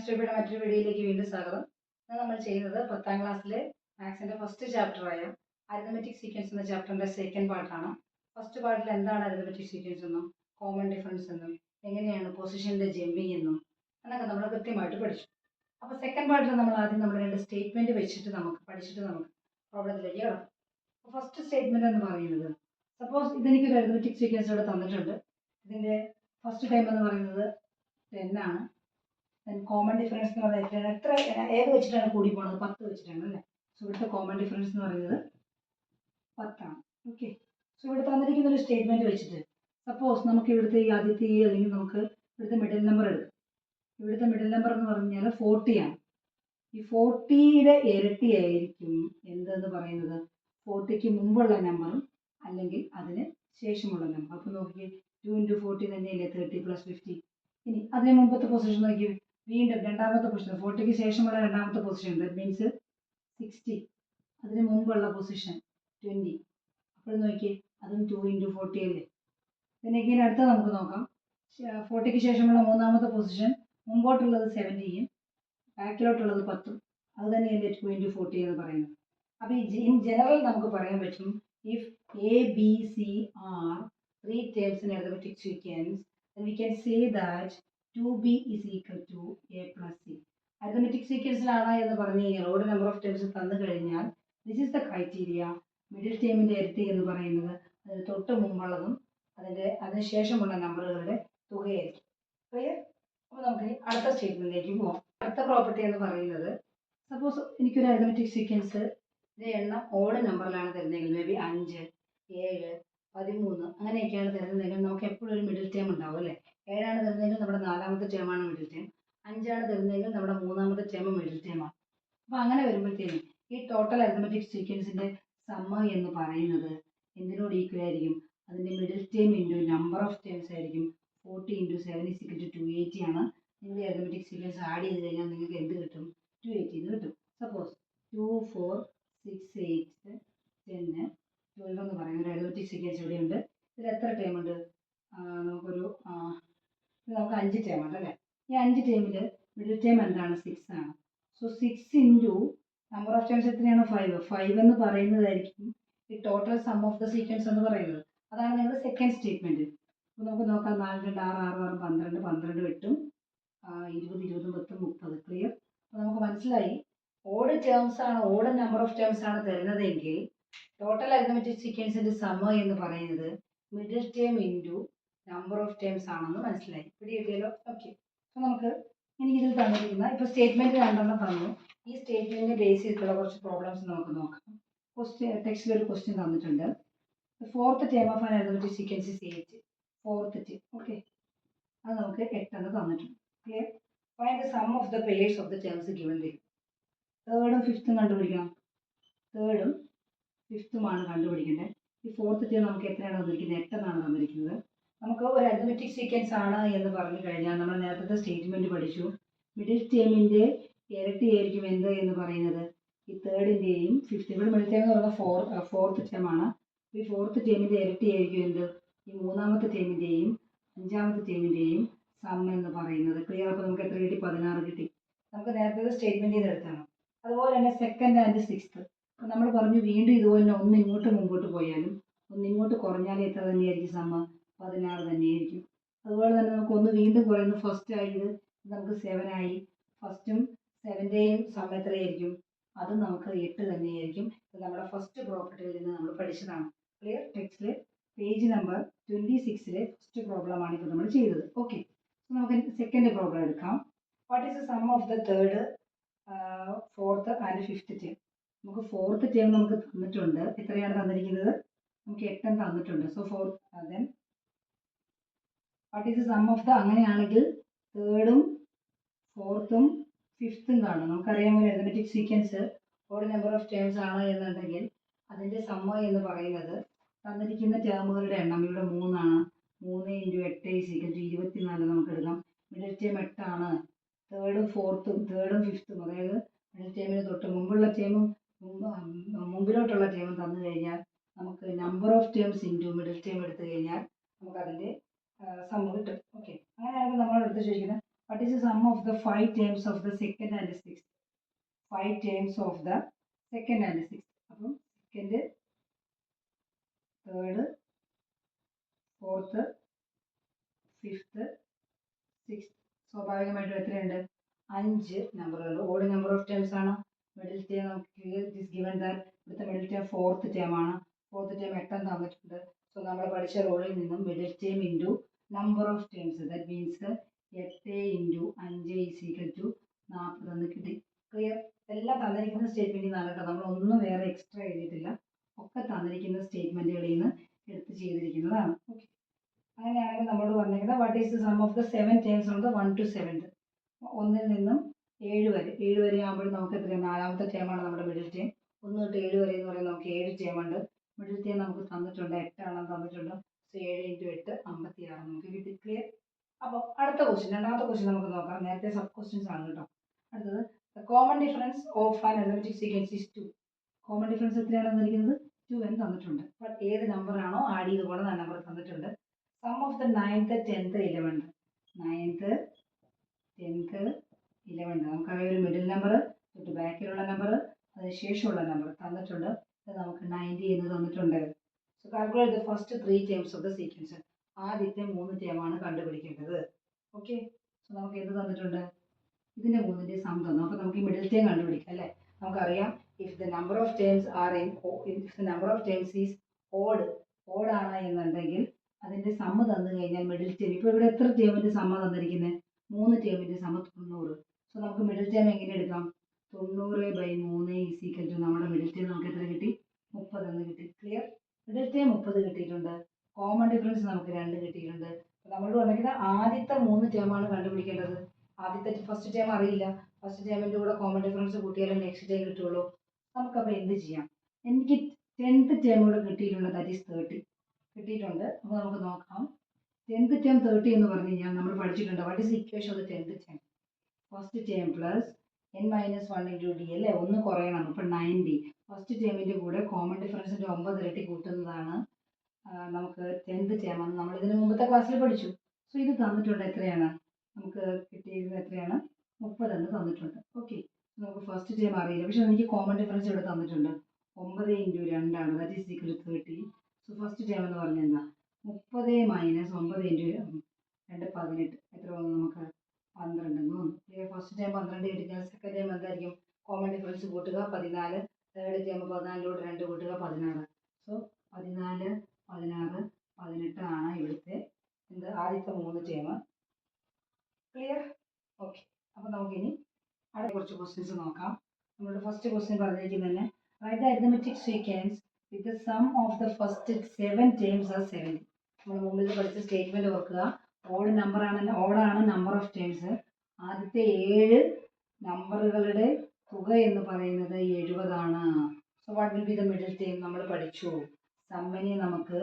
Maths ട്യൂബിയുടെ മറ്റൊരു വീഡിയോയിലേക്ക് വീണ്ടും സ്വാഗതം. ഇന്ന് നമ്മൾ ചെയ്യുന്നത് 10ാം ക്ലാസ്സിലെ മാത്സിന്റെ ഫസ്റ്റ് ചാപ്റ്ററായ അരിതമെറ്റിക് സീക്വൻസ് എന്ന ചാപ്റ്ററിന്റെ സെക്കൻഡ് പാർട്ടാണ്. ഫസ്റ്റ് പാർട്ടിൽ എന്താണ് അരിതമെറ്റിക് സീക്വൻസ് എന്നും കോമൺ ഡിഫറൻസ് എന്നും എങ്ങനെയാണ് പൊസിഷന്റെ ജമ്പിങ് എന്നും എന്നൊക്കെ നമ്മൾ കൃത്യമായിട്ട് പഠിച്ചു. അപ്പോൾ സെക്കൻഡ് പാർട്ടിൽ നമ്മൾ ആദ്യം നമ്മൾ രണ്ട് സ്റ്റേറ്റ്മെന്റ് വെച്ചിട്ട് നമുക്ക് പ്രോബ്ലത്തിലേക്ക് കിടക്കും. ഫസ്റ്റ് സ്റ്റേറ്റ്മെന്റ് എന്ന് പറയുന്നത്, സപ്പോസ് ഇതെനിക്കൊരു അരിതമെറ്റിക് സീക്വൻസ് ഇവിടെ തന്നിട്ടുണ്ട്. ഇതിന്റെ ഫസ്റ്റ് ടൈം എന്ന് പറയുന്നത് 10 ആണ്. കോമൺ ഡിഫറൻസ് എന്ന് പറയുന്നത് എത്ര ഏത് വെച്ചിട്ടാണ് കൂടി പോകുന്നത്? 10 വെച്ചിട്ടാണ് അല്ലേ? സോ ഇവിടുത്തെ കോമൺ ഡിഫറൻസ് എന്ന് പറയുന്നത് 10 ആണ്. ഓക്കെ, സോ ഇവിടെ തന്നിരിക്കുന്ന ഒരു സ്റ്റേറ്റ്മെന്റ് വെച്ചിട്ട് സപ്പോസ് നമുക്ക് ഇവിടുത്തെ ഈ ആദ്യത്തെ അല്ലെങ്കിൽ നമുക്ക് ഇവിടുത്തെ മിഡിൽ നമ്പർ എടുക്കാം. ഇവിടുത്തെ മിഡിൽ നമ്പർ എന്ന് പറഞ്ഞാൽ 40 ആണ്. ഈ 40യുടെ ഇരട്ടി ആയിരിക്കും എന്തെന്ന് പറയുന്നത് 40ക്ക് മുമ്പുള്ള നമ്പറും അല്ലെങ്കിൽ അതിന് ശേഷമുള്ള നമ്പർ. അപ്പോൾ നോക്കിയേ, 2 × 40 തന്നെയല്ലേ 30 + 50. ഇനി അതിന് മുമ്പത്തെ പൊസിഷൻ നോക്കി, വീണ്ടും രണ്ടാമത്തെ പൊസിഷൻ 40ക്ക് ശേഷമുള്ള രണ്ടാമത്തെ പൊസിഷൻ ദാറ്റ് മീൻസ് 60. അതിന് മുമ്പുള്ള പൊസിഷൻ 20. അപ്പോൾ നോക്കിയേ, അതും 2 × 40 അല്ലേ. പിന്നെ ഇങ്ങനെ അടുത്ത നമുക്ക് നോക്കാം. 40ക്ക് ശേഷമുള്ള മൂന്നാമത്തെ പൊസിഷൻ മുമ്പോട്ടുള്ളത് 70യും ബാക്കിലോട്ടുള്ളത് 10ഉം. അത് തന്നെയല്ലേ 2 × 40 എന്ന് പറയുന്നത്. അപ്പോൾ ഇൻ ജനറൽ നമുക്ക് പറയാൻ പറ്റും, if A B C are 3 terms in arithmetic sequence, then we can say that 2b is equal to a plus c. Arithmetic സീക്വൻസിലാണ് എന്ന് പറഞ്ഞു കഴിഞ്ഞാൽ ഓഡ് നമ്പർ ഓഫ് ടേംസ് തന്നു കഴിഞ്ഞാൽ this is the criteria. Middle ടേമിന്റെ ഇരട്ടി എന്ന് പറയുന്നത് അതിന് തൊട്ട് മുമ്പുള്ളതും അതിനുശേഷമുള്ള നമ്പറുകളുടെ തുകയായിരിക്കും. ക്ലിയർ? അപ്പോൾ നമുക്ക് അടുത്ത സ്റ്റേറ്റ്മെന്റിലേക്ക് പോകാം. അടുത്ത പ്രോപ്പർട്ടി എന്ന് പറയുന്നത്, സപ്പോസ് എനിക്കൊരു അരിതമെറ്റിക് സീക്വൻസ് എണ്ണം ഓഡ് നമ്പറിലാണ് തരുന്നതെങ്കിൽ മേ ബി 5, 7, 13 അങ്ങനെയൊക്കെയാണ് തരുന്നതെങ്കിൽ നമുക്ക് എപ്പോഴും ഒരു മിഡിൽ ടേം ഉണ്ടാവും അല്ലേ. 7 തരുന്നതെങ്കിൽ നമ്മുടെ 4ാമത്തെ ടേമാണ് മിഡിൽ ടേം. 5 തരുന്നതെങ്കിൽ നമ്മുടെ 3ാമത്തെ ടേം മിഡിൽ ടേമാണ്. അപ്പോൾ അങ്ങനെ വരുമ്പോഴത്തേനും ഈ ടോട്ടൽ അരിതമെറ്റിക് സീക്വൻസിന്റെ സമ്മ എന്ന് പറയുന്നത് എന്തിനോട് ഈക്വൽ ആയിരിക്കും? അതിന്റെ middle term into number of terms ആയിരിക്കും. 40 × 7 = 280 ആണ്. നിങ്ങൾ ഈ അരിതമെറ്റിക് സീക്വൻസ് ആഡ് ചെയ്ത് കഴിഞ്ഞാൽ നിങ്ങൾക്ക് എന്ത് കിട്ടും? 280 എന്ന് കിട്ടും. സപ്പോസ് 2, 4, 6, 8, 10, 12 എന്ന് പറയുന്ന ഒരു അരിതമെറ്റിക് സീക്വൻസ് ഇവിടെയുണ്ട്. ഇതിൽ എത്ര ടേം ഉണ്ട്? നമുക്ക് 5 ടേം ഉണ്ട് അല്ലേ. ഈ 5 ടേമിൽ മിഡിൽ ടേം എന്താണ്? 6 ആണ്. സോ 6 × നമ്പർ ഓഫ് ടേംസ് എത്രയാണ്? 5 എന്ന് പറയുന്നതായിരിക്കും ഈ total some of the sequence എന്ന് പറയുന്നത്. അതാണ് നിങ്ങളുടെ സെക്കൻഡ് സ്റ്റേറ്റ്മെന്റ്. അപ്പോൾ നമുക്ക് നോക്കാം. 4, 2, 6, 6, 6, 12, 12 8, 20, 20, 10, 30. ക്ലിയർ? അപ്പോൾ നമുക്ക് മനസ്സിലായി, ഓഡ് ടേംസ് ആണ്, ഓഡ് നമ്പർ ഓഫ് ടേംസ് ആണ് തരുന്നതെങ്കിൽ ടോട്ടൽ അരിതമെറ്റിക് സീക്വൻസിന്റെ സമ്മ എന്ന് പറയുന്നത് middle term into number of terms ആണെന്ന് മനസ്സിലായി. പിടികിട്ടിയല്ലോ? ഓക്കെ, അപ്പോൾ നമുക്ക് എനിക്കിതിൽ തന്നിരിക്കുന്ന ഇപ്പോൾ സ്റ്റേറ്റ്മെന്റ് 2 തന്നു. ഈ സ്റ്റേറ്റ്മെന്റിനെ ബേസ് ചെയ്തിട്ടുള്ള കുറച്ച് പ്രോബ്ലംസ് നമുക്ക് നോക്കാം. ടെക്സ്റ്റിൽ ഒരു ക്വസ്റ്റ്യൻ തന്നിട്ടുണ്ട്. Fourth term of an arithmetic sequence is 8. Fourth term. Okay, അത് നമുക്ക് 8 എന്ന് തന്നിട്ടുണ്ട്. Clear? Find the sum of the pairs of the terms given തരും. 3rd ഉം 5th കണ്ടുപിടിക്കണം. 3rd ഉം 5th ആണ് കണ്ടുപിടിക്കേണ്ടത്. ഈ ഫോർത്ത് ടേം നമുക്ക് എത്രയാണ് തന്നിരിക്കുന്നത്? 8 എന്നാണ് തന്നിരിക്കുന്നത്. നമുക്ക് ഒരു അരിതമെറ്റിക് സീക്വൻസ് ആണ് എന്ന് പറഞ്ഞു കഴിഞ്ഞാൽ നമ്മൾ നേരത്തെ സ്റ്റേറ്റ്മെന്റ് പഠിച്ചു. മിഡിൽ ടേമിന്റെ ഇരട്ടി ആയിരിക്കും എന്ത് എന്ന് പറയുന്നത് ഈ 3ന്റെയും 5th. ഇവിടെ മിഡിൽ ടേം എന്ന് പറയുന്നത് ഫോർത്ത് ടേം ആണ്. ഈ ഫോർത്ത് ടേമിന്റെ ഇരട്ടി ആയിരിക്കും എന്ത്? ഈ 3ാമത്തെ ടേമിന്റെയും 5ാമത്തെ ടേമിന്റെയും സം എന്ന് പറയുന്നത്. ക്ലിയർ? അപ്പോൾ നമുക്ക് എത്ര കിട്ടി? 16 കിട്ടി. നമുക്ക് നേരത്തെ സ്റ്റേറ്റ്മെന്റ് ചെയ്ത് എടുത്താണ്. അതുപോലെ തന്നെ 2nd and 6th നമ്മൾ പറഞ്ഞു, വീണ്ടും ഇതുപോലെ ഒന്ന് ഇങ്ങോട്ട് മുമ്പോട്ട് പോയാലും ഒന്ന് ഇങ്ങോട്ട് കുറഞ്ഞാലും എത്ര തന്നെയായിരിക്കും സമ്മ? 16 തന്നെയായിരിക്കും. അതുപോലെ തന്നെ നമുക്ക് ഒന്ന് വീണ്ടും കുറയുന്നു. ഫസ്റ്റ് ആയത് നമുക്ക് 7 ആയി. 1st ഉം 7ന്റെയും സമ്മ എത്രയായിരിക്കും? അതും നമുക്ക് 8 തന്നെയായിരിക്കും. ഇത് നമ്മുടെ ഫസ്റ്റ് പ്രോപ്പർട്ടിയിൽ നിന്ന് നമ്മൾ പഠിച്ചതാണ്. ക്ലിയർ? ടെക്സ്റ്റിൽ പേജ് നമ്പർ 26 ഫസ്റ്റ് പ്രോബ്ലം ആണ് ഇപ്പോൾ നമ്മൾ ചെയ്തത്. ഓക്കെ, നമുക്ക് സെക്കൻഡ് പ്രോബ്ലം എടുക്കാം. What is the sum of the 3rd, 4th and 5th term? നമുക്ക് ഫോർത്ത് ടേം നമുക്ക് തന്നിട്ടുണ്ട്. എത്രയാണ് തന്നിരിക്കുന്നത്? നമുക്ക് 8 തന്നിട്ടുണ്ട്. So then what is the sum of the, അങ്ങനെയാണെങ്കിൽ 3rd ഉം 4th ഉം 5th ഉം കാണും. നമുക്കറിയാം ഒരു arithmetic sequence odd number of terms ആണ് എന്നുണ്ടെങ്കിൽ അതിന്റെ സമ്മ എന്ന് പറയുന്നത് തന്നിരിക്കുന്ന ടേമുകളുടെ എണ്ണം ഇവിടെ 3 ആണ്. 3 × 8 = 24 നമുക്ക് എടുക്കാം. മിഡിൽ ടേം 8 ആണ്. 3rd ഉം 4th ഉം 5th ഉം അതായത് മിഡിൽ ടേമിന് തൊട്ട് മുമ്പുള്ള ടേമും മുമ്പിലോട്ടുള്ള ടേമും തന്നു കഴിഞ്ഞാൽ നമുക്ക് number of terms into middle term എടുത്തു കഴിഞ്ഞാൽ നമുക്ക് അതിന്റെ സം കിട്ടും. ഓക്കെ, അങ്ങനെയാണെങ്കിൽ നമ്മളോട് എടുത്ത് ചോദിക്കുന്നത് What is the sum of the 5 terms of the second and the sixth? 5 terms of the second and the sixth. അപ്പം second, third, fourth, fifth, sixth. സ്വാഭാവികമായിട്ടും എത്രയുണ്ട്? 5 നമ്പറുകൾ. ഓഡ് നമ്പർ ഓഫ് ടേംസ് ആണ്. മിഡിൽ ടേം നമുക്ക് this given that ഇവിടുത്തെ middle term fourth term ആണ്. Fourth term 8 തന്നിട്ടുണ്ട്. So നമ്മൾ പഠിച്ച റൂളിൽ നിന്നും middle term into number of terms, that means 8 into 5 is equal to 40 എന്ന് കിട്ടി. ക്ലിയർ? എല്ലാം തന്നിരിക്കുന്ന സ്റ്റേറ്റ്മെൻറ്റിൽ നിന്നാണ് കേട്ടോ, നമ്മളൊന്നും വേറെ എക്സ്ട്രാ എഴുതിയിട്ടില്ല. ഒക്കെ തന്നിരിക്കുന്ന സ്റ്റേറ്റ്മെൻറ്റുകളിൽ നിന്ന് എടുത്ത് ചെയ്തിരിക്കുന്നതാണ്. ഓക്കെ, അങ്ങനെയാണെങ്കിൽ നമ്മളോട് പറഞ്ഞിരിക്കുന്നത് what is the sum of the 7 terms from the 1 to 7th. 1 നിന്നും 7 വരെ. 7 വരെ ആകുമ്പോഴും നമുക്ക് എത്രയാണ്? 4ാമത്തെ ടേമാണ് നമ്മുടെ മിഡിൽ ടേം. 1 തൊട്ട് 7 വരെ എന്ന് പറയുന്നത് നമുക്ക് 7 ടേം ഉണ്ട്. മിഡിൽ ടേം നമുക്ക് തന്നിട്ടുണ്ട്, 8 ആണെന്ന് തന്നിട്ടുണ്ട്. സോ 7 ഇൻറ്റു 8 56 നമുക്ക് കിട്ടി. ക്ലിയർ? അപ്പോൾ അടുത്ത ക്വസ്റ്റ്യൻ, രണ്ടാമത്തെ ക്വസ്റ്റ്യൻ നമുക്ക് നോക്കാം. നേരത്തെ സബ് ക്വസ്റ്റ്യൻസ് ആണ് കേട്ടോ. അടുത്തത് the common difference of an arithmetic sequence is 2. Common difference എത്രയാണ് തന്നിരിക്കുന്നത്? 2 എന്ന് തന്നിട്ടുണ്ട്. ബട്ട് ഏത് നമ്പറാണോ ആഡ് ചെയ്ത് പോകണം ആ നമ്പർ തന്നിട്ടുണ്ട്. Sum of the 9th, 10th, 11th. 9th, 10th, 11th. നമുക്കറിയാം ഒരു മിഡിൽ നമ്പർ, തൊട്ട് ബാക്കിലുള്ള നമ്പർ, അതിനുശേഷമുള്ള നമ്പർ തന്നിട്ടുണ്ട്. ഇത് നമുക്ക് 90 എന്ന് തന്നിട്ടുണ്ട്. So calculate the first 3 terms of the sequence. ആദ്യത്തെ 3 ടേമാണ് കണ്ടുപിടിക്കേണ്ടത്. ഓക്കെ, സോ നമുക്ക് എന്ത് തന്നിട്ടുണ്ട്? ഇതിൻ്റെ 3ന്റെ സം തന്നു. അപ്പോൾ നമുക്ക് ഈ മിഡിൽ ടേം കണ്ടുപിടിക്കാം അല്ലേ? നമുക്കറിയാം if the number of terms are if the number of terms is odd ആണ് എന്നുണ്ടെങ്കിൽ അതിൻ്റെ സമ്മ തന്നു കഴിഞ്ഞാൽ മിഡിൽ ടേം, ഇപ്പോൾ ഇവിടെ എത്ര ടേമിൻ്റെ സമ്മ തന്നിരിക്കുന്നത്? 3 ടേമിൻ്റെ സമ്മ 90. സോ നമുക്ക് മിഡിൽ ടേം എങ്ങനെ എടുക്കാം? 90/3 ഈസ് ഈക്വൽ ടു നമ്മുടെ മിഡിൽ ടേം നമുക്ക് എത്ര കിട്ടി? 30 എന്ന് കിട്ടി. ക്ലിയർ? മിഡിൽ ടേം 30 കിട്ടിയിട്ടുണ്ട്. കോമൺ ഡിഫറൻസ് നമുക്ക് 2 കിട്ടിയിട്ടുണ്ട്. നമ്മളോട് പറഞ്ഞിരിക്കുന്നത് ആദ്യത്തെ 3 ടേമാണ് കണ്ടുപിടിക്കേണ്ടത്. ആദ്യത്തെ ഫസ്റ്റ് ടേം അറിയില്ല. ഫസ്റ്റ് ടേമിൻ്റെ കൂടെ കോമൺ ഡിഫറൻസ് കൂട്ടിയാലും നെക്സ്റ്റ് ടേം കിട്ടുള്ളൂ. നമുക്കപ്പോൾ എന്ത് ചെയ്യാം? എനിക്ക് 10th ടേം കൂടെ കിട്ടിയിട്ടുണ്ട്, ദാറ്റ് ഈസ് 30 കിട്ടിയിട്ടുണ്ട്. അപ്പോൾ നമുക്ക് നോക്കാം. 10th ടേം 30 എന്ന് പറഞ്ഞു കഴിഞ്ഞാൽ നമ്മൾ പഠിച്ചിട്ടുണ്ട്. What is equation of the 10th term? First term plus n-1 into D അല്ലേ? 1 കുറയണം. അപ്പോൾ 90. ഫസ്റ്റ് ടേമിൻ്റെ കൂടെ കോമൺ ഡിഫറൻസിൻ്റെ 9 ഇരട്ടി കൂട്ടുന്നതാണ് നമുക്ക് 10th ടേം എന്ന് നമ്മൾ ഇതിന് മുമ്പത്തെ ക്ലാസ്സിൽ പഠിച്ചു. സോ ഇത് തന്നിട്ടുണ്ട്. എത്രയാണ് നമുക്ക് കിട്ടിയിരുന്നത്? എത്രയാണ്? 30 എന്ന് തന്നിട്ടുണ്ട്. ഓക്കെ, നമുക്ക് ഫസ്റ്റ് ടേം അറിയില്ല, പക്ഷെ എനിക്ക് കോമൺ ഡിഫറൻസ് ഇവിടെ തന്നിട്ടുണ്ട്. 9 ഇൻറ്റു 2 ആണ്, that is equal to 30. So first term എന്ന് പറഞ്ഞാൽ എന്താ? 30 മൈനസ് 9 ഇൻറ്റു 2 18. എത്ര വന്നു നമുക്ക്? 12 എന്ന് വന്നു. ഫസ്റ്റ് ടൈം 12 കിട്ടിയാൽ സെക്കൻഡ് ടൈം എന്തായിരിക്കും? കോമൺ ഡിഫറൻസ് കൂട്ടുക 14. തേർഡ് ടൈം 14 2 കൂട്ടുക 16. സോ 14, 16, 18 ആണ് ഇവിടുത്തെ ആദ്യത്തെ 3 ടൈം. ക്ലിയർ? ഓക്കെ, അപ്പോൾ നമുക്കിനി അടുത്ത കുറച്ച് ക്വസ്റ്റ്യൻസ് നോക്കാം. നമ്മുടെ ഫസ്റ്റ് ക്വസ്റ്റ്യൻ പറഞ്ഞിരിക്കുന്നത് തന്നെ write the arithmetic sequence with the sum of the first 7 terms R 70. നമ്മൾ മുമ്പിൽ പഠിച്ച സ്റ്റേറ്റ്മെന്റ് ഓർക്കുക. ഓഡാണ് നമ്പർ ഓഫ് ടേംസ്. ആദ്യത്തെ 7 നമ്പറുകളുടെ തുക എന്ന് പറയുന്നത് 70 ആണ്. So what will be the middle term? നമ്മൾ പഠിച്ചു. സമ്മിനെ നമുക്ക്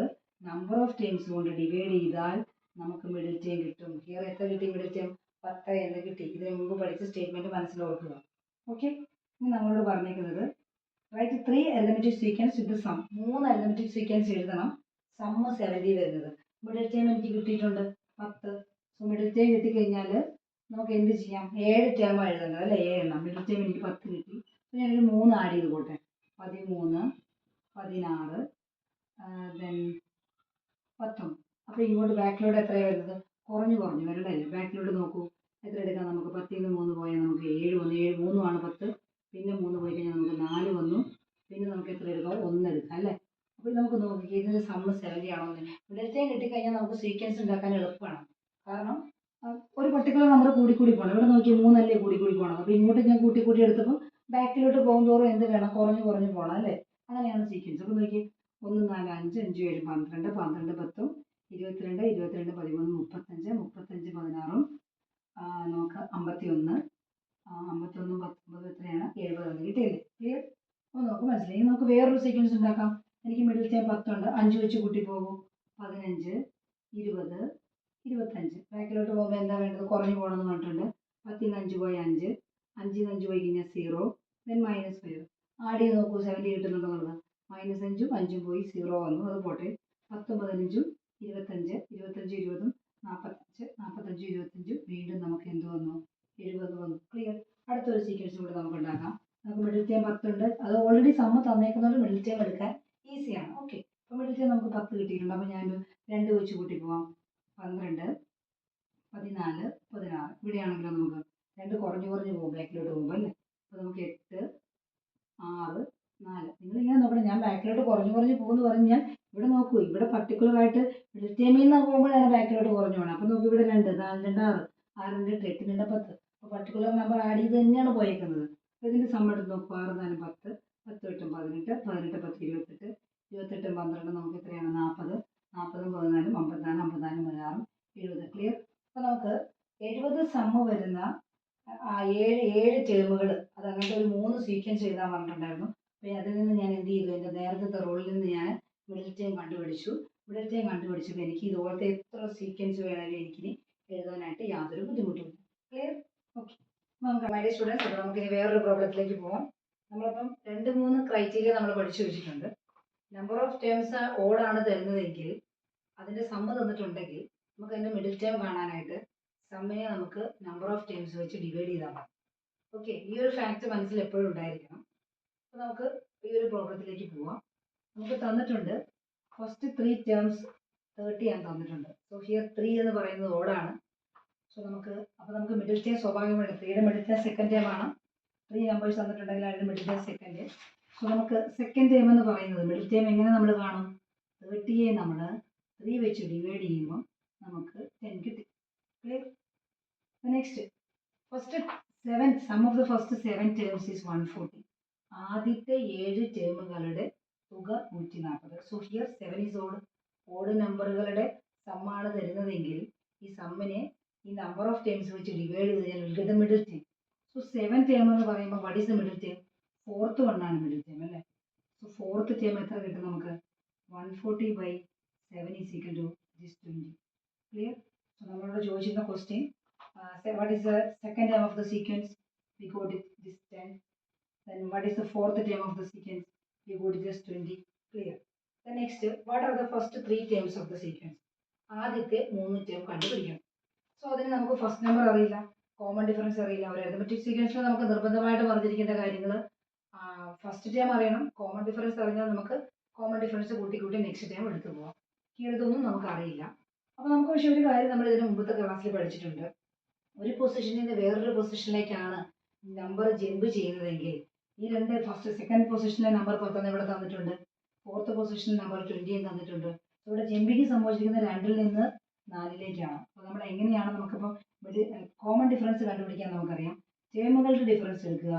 നമ്പർ ഓഫ് ടേംസ് കൊണ്ട് ഡിവൈഡ് ചെയ്താൽ നമുക്ക് മിഡിൽ ടേം കിട്ടും. ഹിയർ എത്ര കിട്ടി? മിഡിൽ ടേം 10 എന്ന് കിട്ടി. ഇതിന് മുമ്പ് പഠിച്ച സ്റ്റേറ്റ്മെന്റ് മനസ്സിലോർക്കുക. ഓക്കെ, ഇനി നമ്മളോട് പറഞ്ഞേക്കുന്നത് write 3 arithmetic sequence with sum. 3 arithmetic sequence എഴുതണം. സമ്മ് 70 വരുന്നത്. മിഡിൽ ടേം എനിക്ക് കിട്ടിയിട്ടുണ്ട് 10. സോ മിഡിൽ ടേം കിട്ടിക്കഴിഞ്ഞാൽ നമുക്ക് എന്ത് ചെയ്യാം? 7 ടേമാണ് എഴുതേണ്ടത് അല്ലേ? 7 എണ്ണം. മിഡിൽ ടേം എനിക്ക് 10 കിട്ടി. അപ്പോൾ ഞാനൊരു 3 ആഡ് ചെയ്ത് പോട്ടെ. 13, 16, ദെൻ 19. അപ്പോൾ ഇങ്ങോട്ട് ബാക്കിലോട്ട് എത്രയാണ് വരുന്നത്? കുറഞ്ഞു വരണ്ടല്ലേ? ബാക്കിലോട്ട് നോക്കൂ. എത്ര എടുക്കാം നമുക്ക്? 10 ൽ 3 പോയാൽ നമുക്ക് 7 വന്നു. 7 3 ആണ് 10. പിന്നെ 3 പോയി കഴിഞ്ഞാൽ നമുക്ക് 4 വന്നു. പിന്നെ നമുക്ക് എത്ര എടുക്കാം? 1 എടുക്കാം അല്ലേ? അപ്പോൾ നമുക്ക് നോക്കിക്കുക ഇതിൻ്റെ സമ്മ് 70 ആണോ എന്ന്. മിഡിൽ ടേം കിട്ടിക്കഴിഞ്ഞാൽ നമുക്ക് സീക്വൻസ് ഉണ്ടാക്കാൻ എളുപ്പമാണ്. കാരണം ഒരു പർട്ടിക്കുലർ നമ്പർ കൂടി പോകണം. ഇവിടെ നോക്കി 3 അല്ലേ കൂടി പോകണം. അപ്പോൾ ഇങ്ങോട്ട് ഞാൻ കൂട്ടി എടുത്തപ്പോൾ ബാക്കിലോട്ട് പോകുന്തോറും എന്ത് വേണം? കുറഞ്ഞു പോകണം അല്ലേ? അങ്ങനെയാണ് സീക്വൻസ്. അപ്പോൾ നോക്കി 1 4 5 5 7 12 12 10 22 22 13 35 35 16 നോക്കാം 51 51 19 എത്രയാണ്? 70 എന്ന് കിട്ടിയില്ലേ? ക്ലിയർ? അപ്പോൾ നമുക്ക് മനസ്സിലായി. നമുക്ക് വേറൊരു സീക്വൻസ് ഉണ്ടാക്കാം. എനിക്ക് മിഡിൽ ടൈം 10 ഉണ്ട്. 5 വെച്ച് കൂട്ടി പോകും. 15 20 25. ബാക്കിലോട്ട് പോകുമ്പോൾ എന്താ വേണ്ടത്? കുറഞ്ഞു പോകണമെന്ന് പറഞ്ഞിട്ടുണ്ട്. 10 ൽ 5 പോയി 5, 5 ൽ 5 പോയി കഴിഞ്ഞാൽ 0, ദെൻ -5. ആഡ് ചെയ്ത് നോക്കൂ 70 കിട്ടുന്നുണ്ടെന്നുള്ളത്. -5 5 പോയി 0 വന്നു. അത് പോട്ടെ. 10 15 25 25 20 45 45 25 വീണ്ടും നമുക്ക് എന്ത് വന്നു? ടേം എടുക്കാൻ ഈസിയാണ്. ഓക്കെ, അപ്പോൾ മിഡിൽ ടേം നമുക്ക് 10 കിട്ടിയിട്ടുണ്ട്. അപ്പോൾ ഞാൻ 2 വെച്ച് കൂട്ടി പോവാം. 12, 14, 16. ഇവിടെയാണെങ്കിലും നമുക്ക് 2 കുറഞ്ഞു പോകും ബാക്കിലോട്ട് പോകുമ്പോൾ അല്ലേ. അപ്പോൾ നമുക്ക് 8, 6, 4. നിങ്ങളിങ്ങനെ നോക്കണം, ഞാൻ ബാക്കിലോട്ട് കുറഞ്ഞു പോകുമെന്ന് പറഞ്ഞാൽ ഇവിടെ നോക്കൂ, ഇവിടെ പർട്ടിക്കുലർ ആയിട്ട് മിഡിൽ ടേമിൽ നിന്ന് പോകുമ്പോഴാണ് ബാക്കിലോട്ട് കുറഞ്ഞു പോകണം. അപ്പോൾ നോക്കി ഇവിടെ 2, 4, 2, 6, 6, 2, 8, 2, 10. അപ്പോൾ പർട്ടിക്കുലർ നമ്പർ ആഡ് ചെയ്ത് തന്നെയാണ് പോയേക്കുന്നത്. അപ്പോൾ ഇതിൻ്റെ സം എടുത്ത് നോക്കുക. 6, 4, 10, 10, 8, 18, 18, 10, 28, 28, 12 നമുക്ക് എത്രയാണ്? 40, 40, 14, 54, 54, 16, 70. ക്ലിയർ? അപ്പോൾ നമുക്ക് 70 സമ്മ് വരുന്ന 7 ടേമുകൾ, അത് അങ്ങനത്തെ ഒരു 3 സീക്വൻസ് എഴുതാൻ പറഞ്ഞിട്ടുണ്ടായിരുന്നു. അപ്പോൾ അതിൽ നിന്ന് ഞാൻ എന്ത് ചെയ്തു? എൻ്റെ നേരത്തെ റോളിൽ നിന്ന് ഞാൻ മിഡിൽ ടേം കണ്ടുപിടിച്ചു. മിഡിൽ ടേം കണ്ടുപിടിച്ചപ്പോൾ എനിക്ക് ഇതുപോലത്തെ എത്ര സീക്വൻസ് വേണമെങ്കിലും എനിക്കിനി എഴുതാനായിട്ട് യാതൊരു ബുദ്ധിമുട്ടുമില്ല. ക്ലിയർ? ഓക്കെ, നമുക്ക് മൈ ഡിയർ സ്റ്റുഡൻസ്, അപ്പോൾ നമുക്കിനി വേറൊരു പ്രോബ്ലത്തിലേക്ക് പോകാം. നമ്മളിപ്പം 2-3 ക്രൈറ്റീരിയ നമ്മൾ പഠിച്ചു വെച്ചിട്ടുണ്ട്. നമ്പർ ഓഫ് ടേംസ് ഓഡാണ് തരുന്നതെങ്കിൽ, അതിൻ്റെ സമ്മ് തന്നിട്ടുണ്ടെങ്കിൽ നമുക്ക് അതിൻ്റെ മിഡിൽ ടേം കാണാനായിട്ട് സമ്മിനെ നമുക്ക് നമ്പർ ഓഫ് ടേംസ് വെച്ച് ഡിവൈഡ് ചെയ്താൽ മതി. ഓക്കെ, ഈ ഒരു ഫാക്റ്റ് മനസ്സിൽ എപ്പോഴും ഉണ്ടായിരിക്കണം. അപ്പോൾ നമുക്ക് ഈ ഒരു പ്രോബ്ലത്തിലേക്ക് പോവാം. നമുക്ക് തന്നിട്ടുണ്ട് ഫസ്റ്റ് 3 ടേംസ് 30 ആണ് തന്നിട്ടുണ്ട്. സോ ഹിയർ 3 എന്ന് പറയുന്നത് ഓഡാണ്. സോ നമുക്ക് മിഡിൽ ടേം സ്വാഭാവികമായിട്ട് 3യുടെ മിഡിൽ ടേം സെക്കൻഡ് ടേം ആണ്. 3 നമ്പേഴ്സ് തന്നിട്ടുണ്ടെങ്കിൽ അതിൻ്റെ മിഡിൽ ടേം സെക്കൻഡ്. സോ നമുക്ക് സെക്കൻഡ് ടേം എന്ന് പറയുന്നത് മിഡിൽ ടേം എങ്ങനെ നമ്മൾ കാണും? 30യെ നമ്മൾ 3 വെച്ച് ഡിവൈഡ് ചെയ്യുമ്പോൾ നമുക്ക് 10 കിട്ടി. Clear? Next, first 7 sum of the first 7 terms is 140. ആദ്യത്തെ 7 ടേമുകളുടെ തുക 140. സോ ഹിയർ 7 ഈസ് ഓഡ് നമ്പറുകളുടെ സമ്മാണ് തരുന്നതെങ്കിൽ ഈ സമ്മിനെ ഈ നമ്പർ ഓഫ് ടേംസ് വെച്ച് ഡിവൈഡ് ചെയ്ത് കഴിഞ്ഞാൽ will get the middle term. So 7 term എന്ന് പറയുമ്പോൾ what is the middle term? 4th വണ്ണാണ് മിഡിൽ ടേം അല്ലേ. സോ 4th ടേം എത്ര കിട്ടും നമുക്ക്? 140/7 is equal to 20. Clear? So നമ്മളോട് ചോദിച്ചിരുന്ന question, what is the second term of the sequence? We got it this 10. Then what is the 4th term of the sequence? We got it just 20. Clear? The next, what are the first 3 terms of the sequence? ആദ്യത്തെ 3 term കണ്ടുപിടിക്കണം. So അതിന് നമുക്ക് first number അറിയില്ല, common difference അറിയില്ല. ഒരു arithmetic സീക്വൻസിൽ നമുക്ക് നിർബന്ധമായിട്ട് പറഞ്ഞിരിക്കേണ്ട കാര്യങ്ങൾ ഫസ്റ്റ് ടേം അറിയണം, കോമൺ ഡിഫറൻസ് അറിഞ്ഞാൽ നമുക്ക് കോമൺ ഡിഫറൻസ് കൂട്ടി നെക്സ്റ്റ് ടേം എടുത്തു പോകാം. ഇതൊന്നും നമുക്ക് അറിയില്ല. അപ്പോൾ നമുക്ക് പക്ഷേ ഒരു കാര്യം നമ്മൾ ഇതിന് മുമ്പത്തെ ക്ലാസ്സിൽ പഠിച്ചിട്ടുണ്ട്. ഒരു പൊസിഷനിൽ നിന്ന് വേറൊരു പൊസിഷനിലേക്കാണ് നമ്പർ ജമ്പ് ചെയ്യുന്നതെങ്കിൽ ഈ സെക്കൻഡ് പൊസിഷനിലെ നമ്പർ 10 ഇവിടെ തന്നിട്ടുണ്ട്, 4th പൊസിഷനിൽ നമ്പർ 20 തന്നിട്ടുണ്ട്. ഇവിടെ ജമ്പിങ് സംഭവിച്ചിരിക്കുന്ന 2ൽ നിന്ന് 4ലേക്കാണ്. അപ്പോൾ നമ്മൾ എങ്ങനെയാണ് നമുക്കിപ്പോൾ കോമൺ ഡിഫറൻസ് കണ്ടുപിടിക്കാൻ നമുക്കറിയാം. ടേമുകളുടെ ഡിഫറൻസ് എടുക്കുക.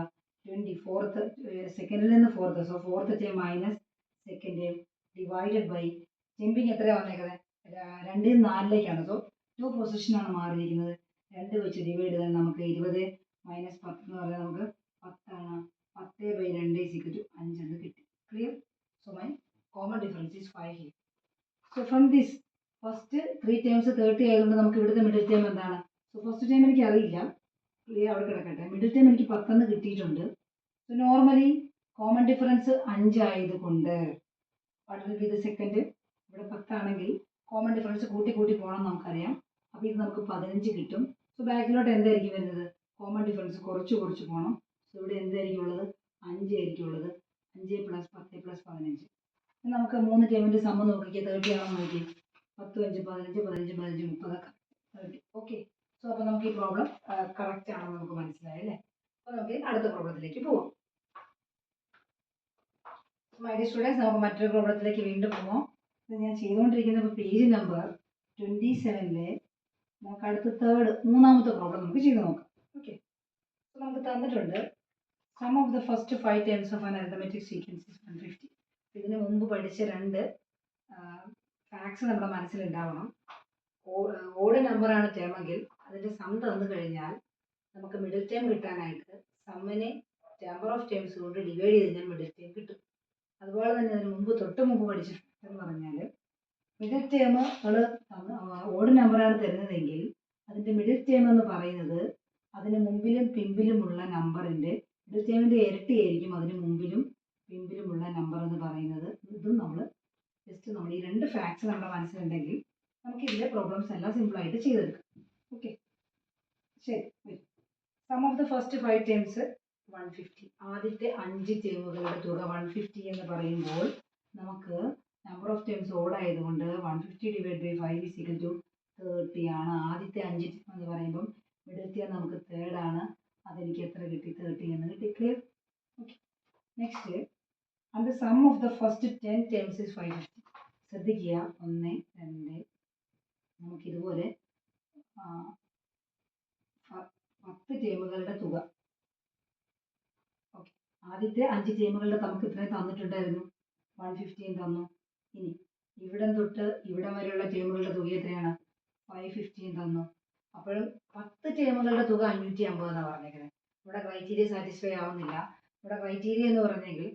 20 സെക്കൻഡിൽ നിന്ന് 4th, so 4th term minus second term divided by jumping എത്രയാണ് വന്നേക്കുന്നത്? 2ൽ 4ലേക്കാണ്. സോ 2 പൊസിഷനാണ് മാറിയിരിക്കുന്നത്. 2 വെച്ച് ഡിവൈഡ് ചെയ്താൽ നമുക്ക് 20 മൈനസ് 10 എന്ന് പറഞ്ഞാൽ നമുക്ക് 10 10/2 ഈസ് ഈക്വൽ ടു 5 എന്ന് കിട്ടി. Clear? So my common difference is 5 here. So from this first 3 terms 30 ആയതുകൊണ്ട് നമുക്ക് ഇവിടുത്തെ മിഡിൽ ടേം എന്താണ്? സോ ഫസ്റ്റ് ടേം എനിക്ക് അറിയില്ല, ക്ലിയർ, അവിടെ കിടക്കട്ടെ. മിഡിൽ ടേം എനിക്ക് 10 കിട്ടിയിട്ടുണ്ട്. സോ നോർമലി കോമൺ ഡിഫറൻസ് 5 ആയതുകൊണ്ട് what will be the second? ഇവിടെ 10 ആണെങ്കിൽ കോമൺ ഡിഫറൻസ് കൂട്ടി പോകണം നമുക്കറിയാം. അപ്പോൾ ഇത് നമുക്ക് 15 കിട്ടും. സോ ബാക്കിലോട്ട് എന്തായിരിക്കും വരുന്നത്? കോമൺ ഡിഫറൻസ് കുറച്ച് പോകണം. സോ ഇവിടെ എന്തായിരിക്കും ഉള്ളത്? 5 ആയിരിക്കും ഉള്ളത്. 5 + 10 + 15. നമുക്ക് 3 ടേമിൻ്റെ സമ്മ നോക്കിക്കുക. 30 ആണോ നോക്കി? 10, 5, 15, 15, 15, 30, 30. ഓക്കെ, സോ അപ്പോൾ നമുക്ക് ഈ പ്രോബ്ലം കറക്റ്റ് ആണെന്ന് നമുക്ക് മനസ്സിലായല്ലേ. അപ്പോൾ നമുക്ക് അടുത്ത പ്രോബ്ലത്തിലേക്ക് പോവാം. മൈ ഡിയർ സ്റ്റുഡൻസ്, നമുക്ക് മറ്റൊരു പ്രോബ്ലത്തിലേക്ക് വീണ്ടും പോവാം. ഇത് ഞാൻ ചെയ്തുകൊണ്ടിരിക്കുന്ന പേജ് നമ്പർ 27-ലെ നമുക്ക് അടുത്ത മൂന്നാമത്തെ പ്രോബ്ലം നമുക്ക് ചെയ്ത് നോക്കാം. ഓക്കെ, സോ നമുക്ക് തന്നിട്ടുണ്ട് sum of the first 5 terms of an arithmetic sequence is 150. ഇതിന് മുമ്പ് പഠിച്ച 2 ഫാക്ട്സ് നമ്മുടെ മനസ്സിലുണ്ടാവണം. ഓഡ് നമ്പറാണ് ടേമെങ്കിൽ അതിൻ്റെ സം തന്നു കഴിഞ്ഞാൽ നമുക്ക് മിഡിൽ ടേം കിട്ടാനായിട്ട് സമ്മിനെ നമ്പർ ഓഫ് ടേംസ് കൊണ്ട് ഡിവൈഡ് ചെയ്ത് കഴിഞ്ഞാൽ മിഡിൽ ടേം കിട്ടും. അതുപോലെ തന്നെ അതിന് തൊട്ട് മുമ്പ് പഠിച്ച ഫാക്ട് എന്ന് പറഞ്ഞാൽ മിഡിൽ ടേം ഓഡ് നമ്പറാണ് തരുന്നതെങ്കിൽ അതിൻ്റെ മിഡിൽ ടേം എന്ന് പറയുന്നത് അതിന് മുമ്പിലും പിമ്പിലുമുള്ള നമ്പറിൻ്റെ മിഡിൽ ടേമിൻ്റെ ഇരട്ടിയായിരിക്കും അതിന് മുമ്പിലും പിമ്പിലുമുള്ള നമ്പർ എന്ന് പറയുന്നത്. ഇതും നമ്മൾ ഈ 2 ഫാക്ട്സ് നമ്മുടെ മനസ്സിലുണ്ടെങ്കിൽ നമുക്ക് ഇതിലെ പ്രോബ്ലംസ് എല്ലാം സിമ്പിളായിട്ട് ചെയ്തെടുക്കാം. ഓക്കെ, ശരി. Sum of the first 5 terms 150. ആദ്യത്തെ 5 ടേമുകളുടെ തുക 150 എന്ന് പറയുമ്പോൾ നമുക്ക് നമ്പർ ഓഫ് ടേംസ് ഓഡ് ആയതുകൊണ്ട് 150 divide by 5 is equal to 30 ആണ്. ആദ്യത്തെ 5 എന്ന് പറയുമ്പം മിഡിൽ ടേം നമുക്ക് തേർഡ് ആണ്. അതെനിക്ക് എത്ര കിട്ടി? 30 എന്ന് കിട്ടി. Clear? Okay. Next, and the sum of the first 10 terms is 550. ശ്രദ്ധിക്കുക, 1 2 നമുക്കിതുപോലെ 10 ടേമുകളുടെ തുക. ഓക്കെ, ആദ്യത്തെ 5 ടേമുകളുടെ നമുക്ക് ഇത്രയും തന്നിട്ടുണ്ടായിരുന്നു, 150 തന്നു. ഇനി ഇവിടം തൊട്ട് ഇവിടം വരെയുള്ള ടേമുകളുടെ തുക എത്രയാണ്? 550 തന്നു. അപ്പോൾ 10 ടേമുകളുടെ തുക 550 എന്നാണ് പറഞ്ഞേക്കുന്നത്. ഇവിടെ ക്രൈറ്റീരിയ സാറ്റിസ്ഫൈ ആവുന്നില്ല. ഇവിടെ ക്രൈറ്റീരിയ എന്ന് പറഞ്ഞെങ്കിൽ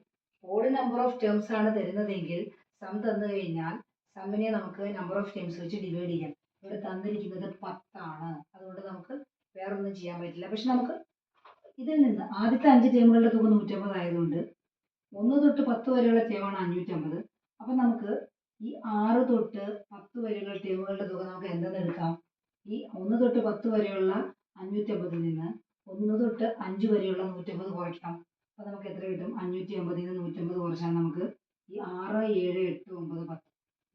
ഓഡ് നമ്പർ ഓഫ് ടേംസ് ആണ് തരുന്നതെങ്കിൽ സം തന്നു കഴിഞ്ഞാൽ സമ്മിനെ നമുക്ക് നമ്പർ ഓഫ് ടേംസ് വെച്ച് ഡിവൈഡ് ചെയ്യാം. ഇവിടെ തന്നിരിക്കുന്നത് 10 ആണ്. അതുകൊണ്ട് നമുക്ക് വേറൊന്നും ചെയ്യാൻ പറ്റില്ല. പക്ഷെ നമുക്ക് ഇതിൽ നിന്ന് ആദ്യത്തെ 5 ടേമുകളുടെ തുക 150 ആയതുകൊണ്ട് 1 തൊട്ട് 10 വരെയുള്ള ടേമാണ് 550. അപ്പം നമുക്ക് ഈ 6 തൊട്ട് 10 വരെയുള്ള ടേമുകളുടെ തുക നമുക്ക് എന്തെന്ന് എടുക്കാം? ഈ 1 തൊട്ട് 10 വരെയുള്ള 550 നിന്ന് 1 തൊട്ട് 5 വരെയുള്ള 150 കുറയ്ക്കാം. അപ്പോൾ നമുക്ക് എത്ര കിട്ടും? 550 നിന്ന് 150 കുറച്ചാൽ നമുക്ക് ഈ 6 7 8 9 10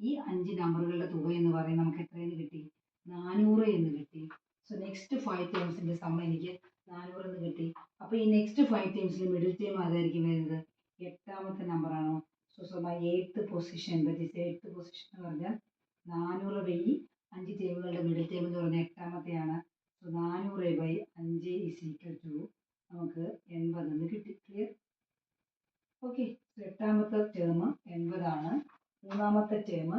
ഈ 5 നമ്പറുകളുടെ തുക എന്ന് പറയുന്നത് നമുക്ക് എത്രയെന്ന് കിട്ടി? 400 എന്ന് കിട്ടി. സോ നെക്സ്റ്റ് 5 ടേംസിന്റെ സം എനിക്ക് 400 എന്ന് കിട്ടി. അപ്പോൾ ഈ നെക്സ്റ്റ് 5 ടേംസിൽ മിഡിൽ ടേം ആയിരിക്കും വരുന്നത്? 8ാമത്തെ നമ്പർ ആണോ? So my 8th position, that is 8th position എന്ന് പറഞ്ഞാൽ 400 ബൈ 5 ടേമുകളുടെ മിഡിൽ ടേം എന്ന് പറഞ്ഞാൽ 8ാമത്തെയാണ്. So 400 by 5 is equal to നമുക്ക് 80 എന്ന് കിട്ടി. ക്ലിയർ? ഓക്കെ. 8ാമത്തെ ടേം 80 ആണ്. 3ാമത്തെ ടേം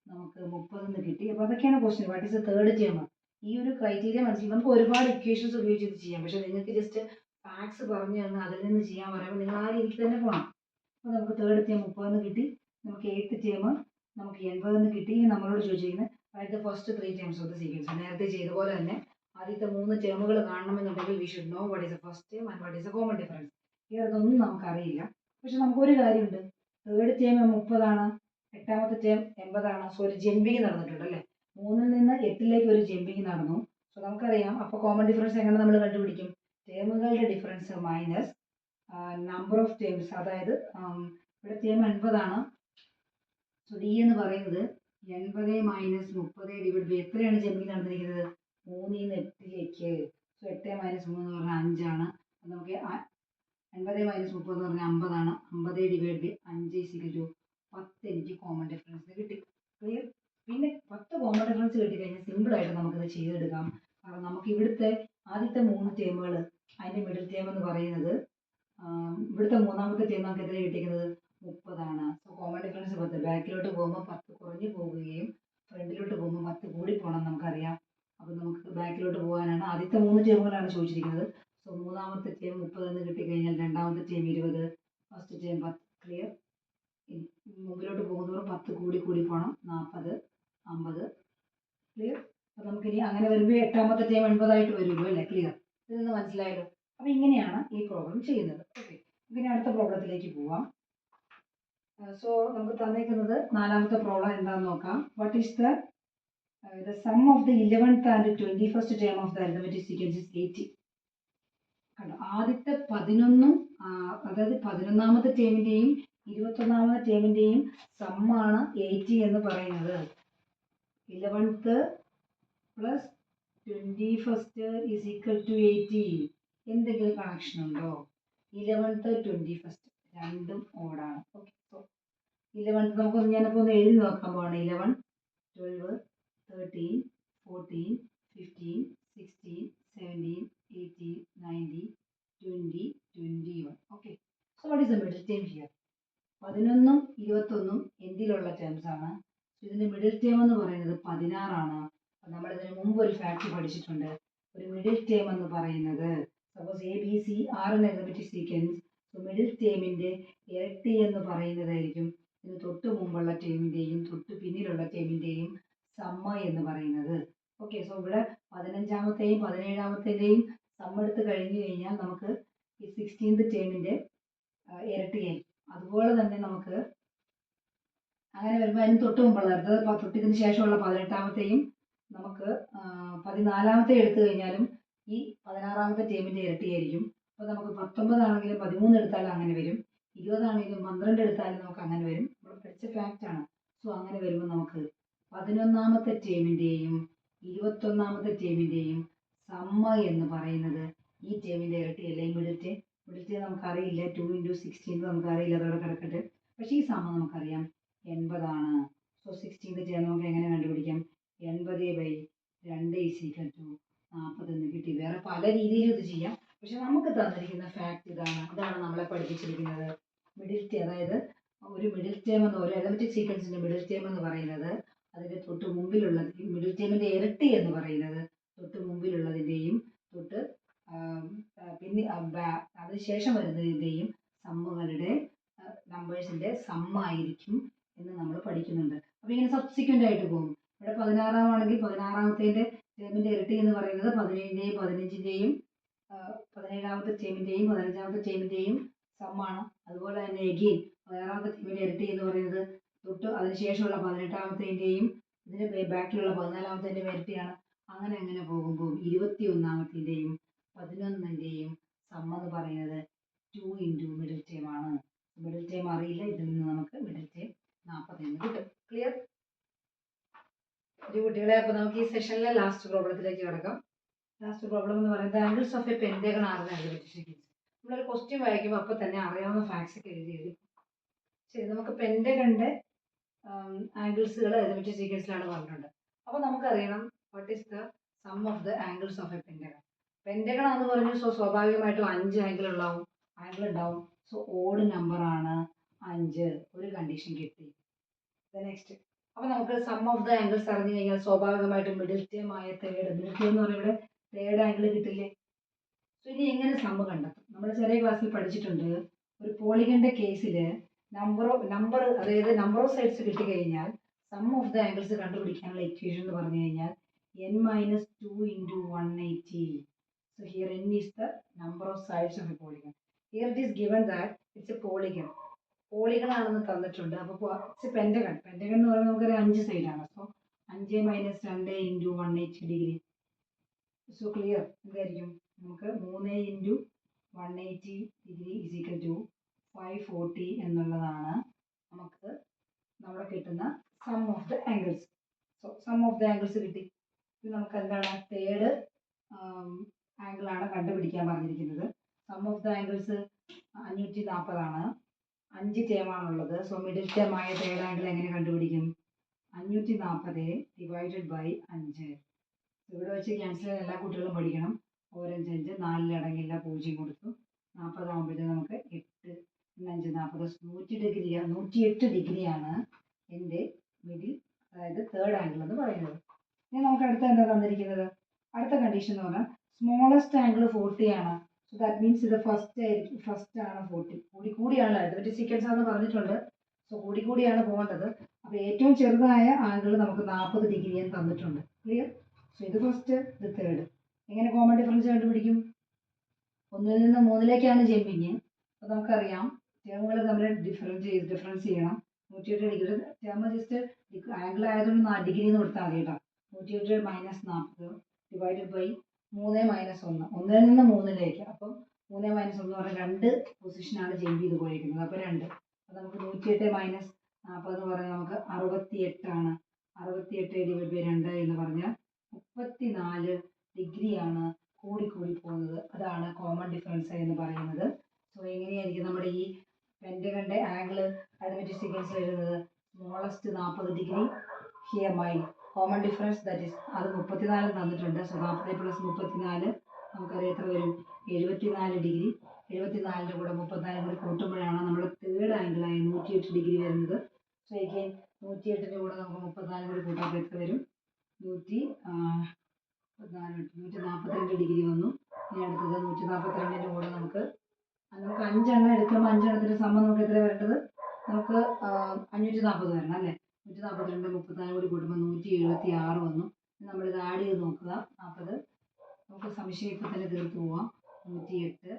നമുക്ക് 30 എന്ന് കിട്ടി. അപ്പോൾ അതൊക്കെയാണ് question. What is the third term? ഈ ഒരു ക്രൈറ്റീരിയ മനസ്സിലാക്കി നമുക്ക് ഒരുപാട് ഇക്വേഷൻസ് ഉപയോഗിച്ച് ഇത് ചെയ്യാം. പക്ഷെ നിങ്ങൾക്ക് ജസ്റ്റ് ഫാക്ട്സ് പറഞ്ഞു തന്ന് അതിൽ നിന്ന് ചെയ്യാൻ പറയുമ്പോൾ നിങ്ങൾ ആ രീതിക്ക് തന്നെ പോകണം. അപ്പോൾ നമുക്ക് തേർഡ് ടേം 30 എന്ന് കിട്ടി. നമുക്ക് 8th ടേം നമുക്ക് 80 എന്ന് കിട്ടി. നമ്മളോട് ചോദിച്ചിരിക്കുന്നത് write the first 3 terms of the sequence. നേരത്തെ ചെയ്ത പോലെ തന്നെ ആദ്യത്തെ 3 ടേമുകൾ കാണണമെന്നുണ്ടെങ്കിൽ we should know what is the first term and what is the common difference. ഇതൊന്നും നമുക്കറിയില്ല. പക്ഷെ നമുക്കൊരു കാര്യമുണ്ട്, തേർഡ് ടേം 30 ആണ്, 8ാമത്തെ ടേം 80 ആണ്. സോ ഒരു ജമ്പിങ് നടന്നിട്ടുണ്ട് അല്ലേ? 3ൽ നിന്ന് 8ലേക്ക് ഒരു ജമ്പിങ് നടന്നു. സോ നമുക്കറിയാം. അപ്പോൾ കോമൺ ഡിഫറൻസ് എങ്ങനെ നമ്മൾ കണ്ടുപിടിക്കും? ടേമുകളുടെ difference minus number of terms. അതായത് ഇവിടെ ടേം 80 ആണ്. സോ ഡി എന്ന് പറയുന്നത് 80 മൈനസ് 30 ഡിവൈഡ് ബൈ എത്രയാണ് ജമ്പിങ് നടന്നിരിക്കുന്നത്? 3ൽ നിന്ന് 8ലേക്ക്. സോ 8 മൈനസ് 3 എന്ന് പറഞ്ഞാൽ 5 ആണ്. അപ്പോൾ നമുക്ക് 80 മൈനസ് 30 എന്ന് പറഞ്ഞാൽ 50 ആണ്. 50 divide by 5 is equal to 10 എനിക്ക് കോമൺ ഡിഫറൻസ് കിട്ടി. ക്ലിയർ? പിന്നെ 10 കോമൺ ഡിഫറൻസ് കിട്ടിക്കഴിഞ്ഞാൽ സിമ്പിളായിട്ട് നമുക്കത് ചെയ്തെടുക്കാം. കാരണം നമുക്ക് ഇവിടുത്തെ ആദ്യത്തെ 3 ടേമുകൾ അതിൻ്റെ മിഡിൽ ടേം എന്ന് പറയുന്നത് ഇവിടുത്തെ 3ാമത്തെ ടേം നമുക്ക് എത്ര കിട്ടിയിരിക്കുന്നത്? 30 ആണ്. So common difference 10. ബാക്കിലോട്ട് പോകുമ്പോൾ 10 കുറഞ്ഞു പോവുകയും ഫ്രണ്ടിലോട്ട് പോകുമ്പോൾ 10 കൂടി പോകണം നമുക്കറിയാം. അപ്പോൾ നമുക്ക് ബാക്കിലോട്ട് പോകാനാണ്. ആദ്യത്തെ 3 ടേമുകളാണ് ചോദിച്ചിരിക്കുന്നത്. സോ 3ാമത്തെ ടേം 30 എന്ന് കിട്ടിക്കഴിഞ്ഞാൽ 2ാമത്തെ ടേം 20, ഫസ്റ്റ് ടേം 10. ക്ലിയർ? മുമ്പിലോട്ട് പോകുന്നവർ 10 കൂടി പോകണം. 40, 50. ക്ലിയർ? അപ്പോൾ നമുക്കിനി അങ്ങനെ വരുമ്പോൾ 8ാമത്തെ ടേം 80 ആയിട്ട് വരുമല്ലോ അല്ലേ? ക്ലിയർ? ഇതിൽ നിന്ന് മനസ്സിലായല്ലോ. അപ്പോൾ ഇങ്ങനെയാണ് ഈ പ്രോബ്ലം ചെയ്യുന്നത്. ഓക്കെ, ഇനി അടുത്ത പ്രോബ്ലത്തിലേക്ക് പോവാം. സോ നമുക്ക് തന്നേക്കുന്നത് 4ാമത്തെ പ്രോബ്ലം എന്താണെന്ന് നോക്കാം. What is the sum of the 11th and 21st term of the arithmetic sequence is 80. കണ്ടോ, ആദ്യത്തെ 11 അതായത് 11ാമത്തെ ടേമിൻ്റെയും 21ാമത്തെ ടേമിൻ്റെയും സമ്മാണ് 80 എന്ന് പറയുന്നത്. 11th plus 21st is equal to 80. എന്തെങ്കിലും കണക്ഷൻ ഉണ്ടോ? 11th 21st രണ്ടും ഓടാണ്. ഓക്കെ, സോ 11th ഞാനിപ്പോൾ ഒന്ന് എഴുതി നോക്കാൻ പോവാണ്. 11, 12, 13, 14, 15, 16, 17, 18, 19, 20, 21. Okay, so what is the middle term here? 11ഉം 21ഉം എന്തിലുള്ള ടേംസ് ആണ്? ഇതിൻ്റെ മിഡിൽ ടേം എന്ന് പറയുന്നത് 16 ആണ്. നമ്മൾ ഇതിന് മുമ്പ് ഒരു ഫാക്ട് പഠിച്ചിട്ടുണ്ട്. ഒരു മിഡിൽ ടേം എന്ന് പറയുന്നത് suppose ABC are an arithmetic sequence. So middle ടേമിൻ്റെ ഇരട്ടി എന്ന് പറയുന്നതായിരിക്കും ഇതിന് തൊട്ട് മുമ്പുള്ള ടേമിൻ്റെയും തൊട്ട് പിന്നിലുള്ള ടേമിൻ്റെയും സമ്മ എന്ന് പറയുന്നത്. ഓക്കെ, സോ ഇവിടെ 15ാമത്തെയും 17ാമത്തെയും സമ്മ എടുത്ത് കഴിഞ്ഞു കഴിഞ്ഞാൽ നമുക്ക് ഈ 16th ടേമിൻ്റെ ഇരട്ടിയായി. അതുപോലെ തന്നെ നമുക്ക് അങ്ങനെ വരുമ്പോൾ അതിന് തൊട്ട് മുമ്പുള്ള തൊട്ടതിന് ശേഷമുള്ള 18ാമത്തെയും നമുക്ക് 14ാമത്തെ എടുത്തു കഴിഞ്ഞാലും ഈ 16ാമത്തെ ടേമിൻ്റെ ഇരട്ടിയായിരിക്കും. അപ്പോൾ നമുക്ക് 19 ആണെങ്കിലും 13 എടുത്താലും അങ്ങനെ വരും, 20 ആണെങ്കിലും 12 എടുത്താലും നമുക്ക് അങ്ങനെ വരും. നമ്മൾ പഠിച്ച ഫാക്റ്റാണ്. സോ അങ്ങനെ വരുമ്പോൾ നമുക്ക് 11ാമത്തെ ടേമിൻ്റെയും 21ാമത്തെ ടേമിൻ്റെയും സമ്മ എന്ന് പറയുന്നത് ഈ ടേമിൻ്റെ ഇരട്ടിയല്ല. ഈ മിഡിൽ നമുക്കറിയില്ല, 2 × 16 നമുക്കറിയില്ല, അതോടെ കിടക്കട്ടെ. പക്ഷേ ഈ സമ്മ നമുക്കറിയാം 80 ആണ്. സോ 16th ടേം നമുക്ക് എങ്ങനെ കണ്ടുപിടിക്കാം? 80/2 = 40 എന്ന് കിട്ടി. വേറെ പല രീതിയിലും ഇത് ചെയ്യാം, പക്ഷെ നമുക്ക് തന്നിരിക്കുന്ന ഫാക്ട് ഇതാണ് നമ്മളെ പഠിപ്പിച്ചിരിക്കുന്നത്. മിഡിൽ ടേം, അതായത് ഒരു മിഡിൽ ടേം എന്ന് ഒരു അരിത്മെറ്റിക് സീക്വൻസിന്റെ മിഡിൽ ടേം എന്ന് പറയുന്നത് അതിന്റെ തൊട്ട് മുമ്പിലുള്ളത്, മിഡിൽ ടേമിന്റെ ഇരട്ടി എന്ന് പറയുന്നത് തൊട്ട് മുമ്പിലുള്ളതിന്റെയും തൊട്ട് പിന്നെ അതിനുശേഷം വരുന്നതിന്റെയും സമ്മുകളുടെ നമ്പേഴ്സിന്റെ സമ്മായിരിക്കും എന്ന് നമ്മൾ പഠിക്കുന്നുണ്ട്. അപ്പൊ ഇങ്ങനെ സബ്സിക്വന്റ് ആയിട്ട് പോകും. ഇവിടെ 16 ആണെങ്കിൽ 16ാമത്തെ ടേമിന്റെ ഇരട്ടി എന്ന് പറയുന്നത് 17ന്റെയും 15ന്റെയും 17ാമത്തെ ടേമിന്റെയും 15ാമത്തെ ടേമിന്റെയും സമ്മാണ്. അതുപോലെ തന്നെ എഗെയിൻ 16ാമത്തെ ടേമിന്റെ ഇരട്ടി എന്ന് പറയുന്നത് തൊട്ട് അതിനുശേഷമുള്ള 18ാമത്തേന്റെയും ഇതിന്റെ ബാക്കിലുള്ള 14ാമത്തേന്റെയും ഇരട്ടിയാണ്. അങ്ങനെ അങ്ങനെ പോകുമ്പോൾ 21ാമത്തേന്റെയും 11ന്റെയും സമ്മ എന്ന് പറയുന്നത് 2 × മിഡിൽ ടേം ആണ്. മിഡിൽ ടേം അറിയില്ല, ഇതിൽ നിന്ന് നമുക്ക് മിഡിൽ ടേം 40 എന്ന് കിട്ടും. ക്ലിയർ ഒരു കുട്ടികളെ? അപ്പോൾ നമുക്ക് ഈ സെഷനിലെ ലാസ്റ്റ് പ്രോബ്ലത്തിലേക്ക് കിടക്കാം. ലാസ്റ്റ് പ്രോബ്ലം എന്ന് പറയുന്നത് angles of a pentagon are arithmetic. നമ്മളൊരു ക്വസ്റ്റ്യൻ വായിക്കുമ്പോൾ അപ്പോൾ തന്നെ അറിയാവുന്ന ഫാക്ട്സ് ഒക്കെ എഴുതി. ശരി, നമുക്ക് പെന്റഗണിന്റെ ആംഗിൾസുകൾ അരിത്മെറ്റിക് സീക്വൻസിലാണ് പറഞ്ഞിട്ടുണ്ട്. അപ്പോൾ നമുക്കറിയണം what is the sum of the angles of a pentagon. Pentagon ആണെന്ന് പറഞ്ഞു, സോ സ്വാഭാവികമായിട്ടും 5 ആംഗിൾ ഉണ്ടാവും. സോ ഓഡ് നമ്പർ ആണ് 5. ഒരു കണ്ടീഷൻ കിട്ടി. നെക്സ്റ്റ്, അപ്പോൾ നമുക്ക് സം ഓഫ് ദ ആംഗിൾസ് അറിഞ്ഞു കഴിഞ്ഞാൽ സ്വാഭാവികമായിട്ടും മിഡിൽ ടേം ആയ മിഡിൽ ടേം എന്ന് പറയുമ്പോൾ തേർഡ് ആംഗിൾ കിട്ടില്ലേ? സോ ഇനി എങ്ങനെ സമ്മ് കണ്ടെത്തും? നമ്മൾ ചെറിയ ക്ലാസ്സിൽ പഠിച്ചിട്ടുണ്ട്. ഒരു പോളിഗന്റെ കേസിൽ നമ്പർ അതായത് നമ്പർ ഓഫ് സൈഡ്സ് കിട്ടിക്കഴിഞ്ഞാൽ സം ഓഫ് ദ ആംഗിൾസ് കണ്ടുപിടിക്കാനുള്ള ഇക്വേഷൻ എന്ന് പറഞ്ഞു കഴിഞ്ഞാൽ n - 2 × 180. So here n is the number of sides of a polygon. Here it is given that it's a polygon. Polygon ആണെന്ന് തന്നിട്ടുണ്ട്. അപ്പോൾ ഇറ്റ്സ് പെന്റഗൺ. പെന്റഗൺ എന്ന് പറയുന്നത് നമുക്കൊരു 5 സൈഡാണ്. So 5 - 2 × 180 degree. സോ ക്ലിയർ എന്തായിരിക്കും? നമുക്ക് 3 × 180 ഡിഗ്രി = 540 എന്നുള്ളതാണ് നമുക്ക് നമ്മുടെ കിട്ടുന്ന sum of the angles. So sum of the angles കിട്ടി. ഇത് നമുക്ക് എന്താണ്? തേർഡ് ആംഗിൾ ആണ് കണ്ടുപിടിക്കാൻ പറഞ്ഞിരിക്കുന്നത്. സം ഓഫ് ദ ആംഗിൾസ് 540 ആണ്. 5 ടേമാണുള്ളത്. സോ മിഡിൽ ടേം ആയ തേർഡ് ആംഗിൾ എങ്ങനെ കണ്ടുപിടിക്കും? 540 ÷ 5. ഇവിടെ വെച്ച് ക്യാൻസൽ ചെയ്യാൻ എല്ലാ കുട്ടികളും പഠിക്കണം. 5 × 5 4 അടങ്ങില്ല, 0 കൊടുത്തു. 40 ആകുമ്പോഴത്തേക്ക് നമുക്ക് 8 × 5 40. 108 ഡിഗ്രിയാണ് എൻ്റെ മിഡിൽ, അതായത് തേർഡ് ആംഗിൾ എന്ന് പറയുന്നത്. ഇനി നമുക്ക് അടുത്ത എന്താ തന്നിരിക്കുന്നത്? അടുത്ത കണ്ടീഷൻ എന്ന് പറഞ്ഞാൽ സ്മോളസ്റ്റ് ആംഗിൾ 40 ആണ്. സോ ദാറ്റ് മീൻസ് ഇത് ഫസ്റ്റ് ആണ് 40. കൂടിയാണല്ലോ, അരിത്മെറ്റിക് സീക്വൻസ് ആണെന്ന് പറഞ്ഞിട്ടുണ്ട്. സോ കൂടിയാണ് പോകേണ്ടത്. അപ്പോൾ ഏറ്റവും ചെറുതായ ആംഗിൾ നമുക്ക് 40 ഡിഗ്രി എന്ന് തന്നിട്ടുണ്ട്. ക്ലിയർ? സോ ഇത് ഫസ്റ്റ്, ഇത് തേർഡ്. എങ്ങനെ കോമൺ ഡിഫറൻസ് കണ്ടുപിടിക്കും? 1 നിന്ന് 3ലേക്കാണ് ജമ്പിങ്. അപ്പോൾ നമുക്കറിയാം ടേമുകൾ തമ്മിൽ ഡിഫറൻസ് ചെയ്യണം. 108 ഡിഗ്രി ടേം ജസ്റ്റ് ആംഗിൾ ആയതുകൊണ്ട് ഡിഗ്രി എന്ന് കൊടുത്താൽ മതി കേട്ടോ. 108 - 40 ഡിവൈഡഡ് ബൈ 3 - 1. 1 നിന്ന് 3ലേക്ക്. അപ്പം 3 - 1 എന്ന് പറഞ്ഞാൽ 2 പൊസിഷനാണ് ജമ്പ് ചെയ്ത് പോയിരിക്കുന്നത്. അപ്പോൾ 2. അപ്പോൾ നമുക്ക് 108 - 40 എന്ന് പറഞ്ഞാൽ നമുക്ക് 68 ആണ്. 68 ഡിവൈഡ് ബൈ 2 എന്ന് പറഞ്ഞാൽ 34 ഡിഗ്രിയാണ് കൂടി പോകുന്നത്. അതാണ് കോമൺ ഡിഫറൻസ് എന്ന് പറയുന്നത്. സോ എങ്ങനെയായിരിക്കും നമ്മുടെ ഈ പെന്റഗണിന്റെ ആംഗിൾ അരിത്മെറ്റിക് സീക്വൻസ് വരുന്നത്? Smallest 40 degree, here my common difference that is അത് 34 തന്നിട്ടുണ്ട്. സോ 40 + 34 നമുക്കറിയാം എത്ര വരും? 74 ഡിഗ്രി. 74ന്റെ കൂടെ 34 കൂടി കൂട്ടുമ്പോഴാണ് നമ്മുടെ തേർഡ് ആംഗിളായ 108 ഡിഗ്രി വരുന്നത്. സോ എഗെയിൻ 108ന്റെ കൂടെ നമുക്ക് 34 കൂടി കൂട്ടാൻ എത്ര വരും? 142 ഡിഗ്രി വന്നു. ഇനി അടുത്തത് 142ന്റെ കൂടെ നമുക്ക് 5 എണ്ണം എടുക്കുമ്പോൾ 5 എണ്ണത്തിന്റെ സമം നമുക്ക് എത്ര വരേണ്ടത്? നമുക്ക് 540 വരണം അല്ലേ? 142 34 കൂടി കൂട്ടുമ്പോൾ 176 വന്നു. നമ്മളിത് ആഡ് ചെയ്ത് നോക്കുക. 40 നമുക്ക് സംശയം ഇപ്പം തന്നെ തീർത്ത് പോവാം. 108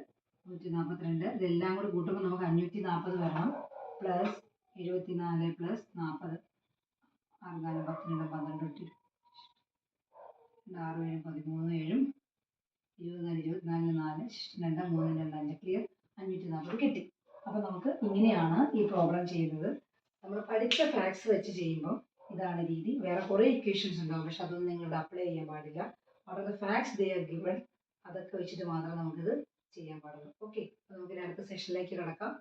142 ഇതെല്ലാം കൂടി കൂട്ടുമ്പോൾ നമുക്ക് 540 വരണം. പ്ലസ് 74 പ്ലസ് 40 6 4 10 12 12 6 7 13 7 20 4 4 2 3 2 5 ക്ലിയർ 540 കിട്ടി. അപ്പോൾ നമുക്ക് ഇങ്ങനെയാണ് ഈ പ്രോബ്ലം ചെയ്യുന്നത്. നമ്മൾ പഠിച്ച ഫാക്ട്സ് വെച്ച് ചെയ്യുമ്പോൾ ഇതാണ് രീതി. വേറെ കുറേ ഇക്വേഷൻസ് ഉണ്ടാവും, പക്ഷെ അതൊന്നും നിങ്ങളുടെ അപ്ലൈ ചെയ്യാൻ പാടില്ല. അവിടെ ഫാക്ട്സ് ദേ ആർ ഗിവൺ, അതൊക്കെ വെച്ചിട്ട് മാത്രമേ നമുക്കിത് ചെയ്യാൻ പാടുള്ളൂ. ഓക്കെ, അപ്പോൾ നമുക്ക് അടുത്ത സെഷനിലേക്ക് കിടക്കാം.